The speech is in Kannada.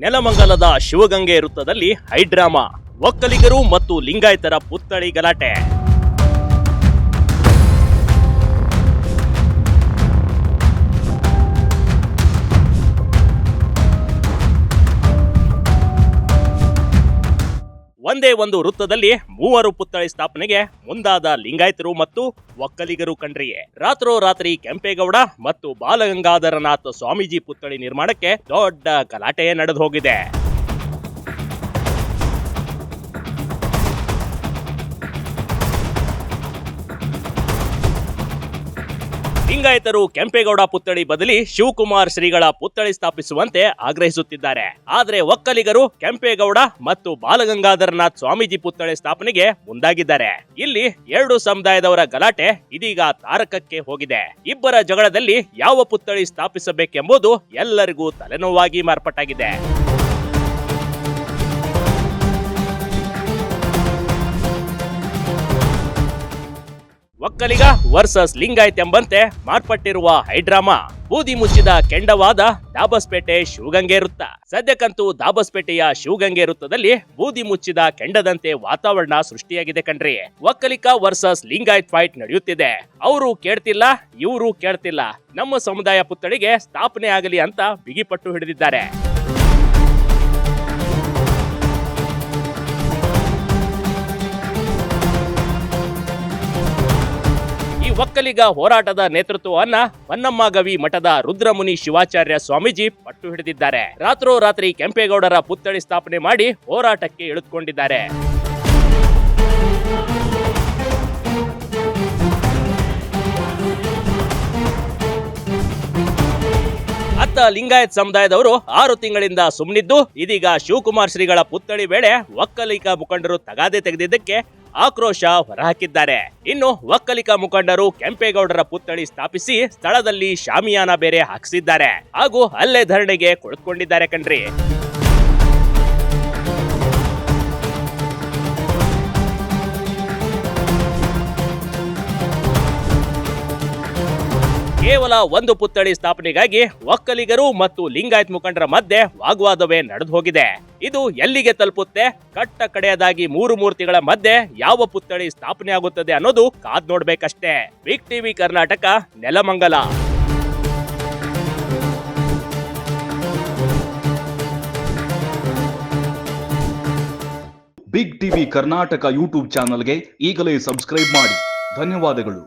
ನೆಲಮಂಗಲದ ಶಿವಗಂಗೆ ವೃತ್ತದಲ್ಲಿ ಹೈಡ್ರಾಮಾ, ಒಕ್ಕಲಿಗರು ಮತ್ತು ಲಿಂಗಾಯತರ ಪುತ್ಥಳಿ ಗಲಾಟೆ. ಒಂದೇ ಒಂದು ವೃತ್ತದಲ್ಲಿ 3 ಪುತ್ಥಳಿ ಸ್ಥಾಪನೆಗೆ ಮುಂದಾದ ಲಿಂಗಾಯತರು ಮತ್ತು ಒಕ್ಕಲಿಗರು ಕಂಡ್ರಿಯೇ. ರಾತ್ರೋರಾತ್ರಿ ಕೆಂಪೇಗೌಡ ಮತ್ತು ಬಾಲಗಂಗಾಧರನಾಥ ಸ್ವಾಮೀಜಿ ಪುತ್ಥಳಿ ನಿರ್ಮಾಣಕ್ಕೆ ದೊಡ್ಡ ಗಲಾಟೆಯೇ ನಡೆದು ಹೋಗಿದೆ. ಲಿಂಗಾಯತರು ಕೆಂಪೇಗೌಡ ಪುತ್ಥಳಿ ಬದಲಿ ಶಿವಕುಮಾರ್ ಶ್ರೀಗಳ ಪುತ್ಥಳಿ ಸ್ಥಾಪಿಸುವಂತೆ ಆಗ್ರಹಿಸುತ್ತಿದ್ದಾರೆ. ಆದರೆ ಒಕ್ಕಲಿಗರು ಕೆಂಪೇಗೌಡ ಮತ್ತು ಬಾಲಗಂಗಾಧರನಾಥ್ ಸ್ವಾಮೀಜಿ ಪುತ್ಥಳಿ ಸ್ಥಾಪನೆಗೆ ಮುಂದಾಗಿದ್ದಾರೆ. ಇಲ್ಲಿ 2 ಸಮುದಾಯದವರ ಗಲಾಟೆ ಇದೀಗ ತಾರಕಕ್ಕೆ ಹೋಗಿದೆ. ಇಬ್ಬರ ಜಗಳದಲ್ಲಿ ಯಾವ ಪುತ್ಥಳಿ ಸ್ಥಾಪಿಸಬೇಕೆಂಬುದು ಎಲ್ಲರಿಗೂ ತಲೆನೋವಾಗಿ ಮಾರ್ಪಾಟಾಗಿದೆ. ಒಕ್ಕಲಿಗ ವರ್ಸಸ್ ಲಿಂಗಾಯತ್ ಎಂಬಂತೆ ಮಾರ್ಪಟ್ಟಿರುವ ಹೈಡ್ರಾಮಾ ಬೂದಿ ಮುಚ್ಚಿದ ಕೆಂಡವಾದ ದಾಬಸ್ಪೇಟೆ ಶಿವಗಂಗೆ ವೃತ್ತ. ಸದ್ಯಕ್ಕಂತೂ ದಾಬಸ್ಪೇಟೆಯ ಶಿವಗಂಗೆ ವೃತ್ತದಲ್ಲಿ ಬೂದಿ ಮುಚ್ಚಿದ ಕೆಂಡದಂತೆ ವಾತಾವರಣ ಸೃಷ್ಟಿಯಾಗಿದೆ ಕಣ್ರಿ. ಒಕ್ಕಲಿಗ ವರ್ಸಸ್ ಲಿಂಗಾಯತ್ ಫೈಟ್ ನಡೆಯುತ್ತಿದೆ. ಅವರು ಕೇಳ್ತಿಲ್ಲ, ಇವರು ಕೇಳ್ತಿಲ್ಲ. ನಮ್ಮ ಸಮುದಾಯ ಪುತ್ಥಳಿಗೆ ಸ್ಥಾಪನೆ ಆಗಲಿ ಅಂತ ಬಿಗಿಪಟ್ಟು ಹಿಡಿದಿದ್ದಾರೆ. ಒಕ್ಕಲಿಗ ಹೋರಾಟದ ನೇತೃತ್ವವನ್ನ ಹೊನ್ನಮ್ಮಗವಿ ಮಠದ ರುದ್ರಮುನಿ ಶಿವಾಚಾರ್ಯ ಸ್ವಾಮೀಜಿ ಪಟ್ಟು ಹಿಡಿದಿದ್ದಾರೆ. ರಾತ್ರೋರಾತ್ರಿ ಕೆಂಪೇಗೌಡರ ಪುತ್ಥಳಿ ಸ್ಥಾಪನೆ ಮಾಡಿ ಹೋರಾಟಕ್ಕೆ ಇಳಿದುಕೊಂಡಿದ್ದಾರೆ. ಅತ್ತ ಲಿಂಗಾಯತ್ ಸಮುದಾಯದವರು 6 ತಿಂಗಳಿಂದ ಸುಮ್ಮನಿದ್ದು ಇದೀಗ ಶಿವಕುಮಾರ್ ಶ್ರೀಗಳ ಪುತ್ಥಳಿ ವೇಳೆ ಒಕ್ಕಲಿಗ ಮುಖಂಡರು ತಗಾದೆ ತೆಗೆದಿದ್ದಕ್ಕೆ ಆಕ್ರೋಶ ಹೊರಹಾಕಿದ್ದಾರೆ. ಇನ್ನು ಒಕ್ಕಲಿಗ ಮುಖಂಡರು ಕೆಂಪೇಗೌಡರ ಪುತ್ಥಳಿ ಸ್ಥಾಪಿಸಿ ಸ್ಥಳದಲ್ಲಿ ಶಾಮಿಯಾನ ಬೇರೆ ಹಾಕಿಸಿದ್ದಾರೆ ಹಾಗೂ ಅಲ್ಲೇ ಧರಣಿಗೆ ಕುಳಿತುಕೊಂಡಿದ್ದಾರೆ ಕಣ್ರಿ. ಕೇವಲ ಒಂದು ಪುತ್ಥಳಿ ಸ್ಥಾಪನೆಗಾಗಿ ಒಕ್ಕಲಿಗರು ಮತ್ತು ಲಿಂಗಾಯತ್ ಮುಖಂಡರ ಮಧ್ಯೆ ವಾಗ್ವಾದವೇ ನಡೆದು ಹೋಗಿದೆ. ಇದು ಎಲ್ಲಿಗೆ ತಲುಪುತ್ತೆ? ಕಟ್ಟ ಕಡೆಯದಾಗಿ 3 ಮೂರ್ತಿಗಳ ಮಧ್ಯೆ ಯಾವ ಪುತ್ಥಳಿ ಸ್ಥಾಪನೆ ಆಗುತ್ತದೆ ಅನ್ನೋದು ಕಾದ್ ನೋಡ್ಬೇಕಷ್ಟೇ. Big TV Karnataka, Nelamangala. Big TV Karnataka YouTube ಚಾನಲ್ಗೆ ಈಗಲೇ ಸಬ್ಸ್ಕ್ರೈಬ್ ಮಾಡಿ. ಧನ್ಯವಾದಗಳು.